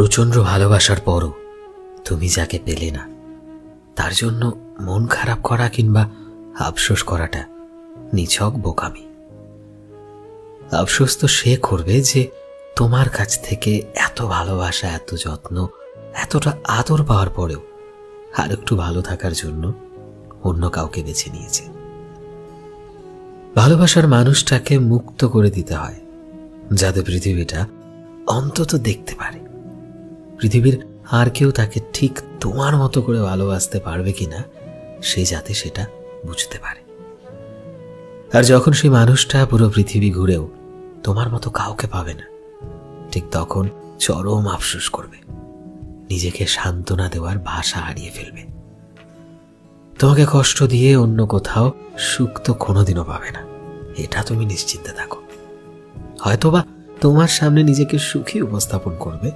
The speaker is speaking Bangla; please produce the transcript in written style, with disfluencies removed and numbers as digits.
প্রচণ্ড ভালোবাসার পরও তুমি যাকে পেলে না, তার জন্য মন খারাপ করা কিংবা আফসোস করাটা নিছক বোকামি। আফসোস তো সে করবে যে তোমার কাছ থেকে এত ভালোবাসা, এত যত্ন, এতটা আদর পাওয়ার পরেও আর একটু ভালো থাকার জন্য অন্য কাউকে বেছে নিয়েছে। ভালোবাসার মানুষটাকে মুক্ত করে দিতে হয়, যাতে পৃথিবীটা অন্তত দেখতে পারে পৃথিবীর আর কেউ তাকে ঠিক তোমার মতো করে ভালোবাসতে পারবে কিনা, সে যাতে সেটা বুঝতে পারে। আর যখন সেই মানুষটা পুরো পৃথিবী ঘুরেও তোমার মতো কাউকে পাবে না, ঠিক তখন চরম আফসোস করবে, নিজেকে সান্ত্বনা দেওয়ার ভাষা হারিয়ে ফেলবে। তোমাকে কষ্ট দিয়ে অন্য কোথাও সুখ তো কোনোদিনও পাবে না, এটা তুমি নিশ্চিন্তে থাকো। হয়তোবা তোমার সামনে নিজেকে সুখী উপস্থাপন করবে,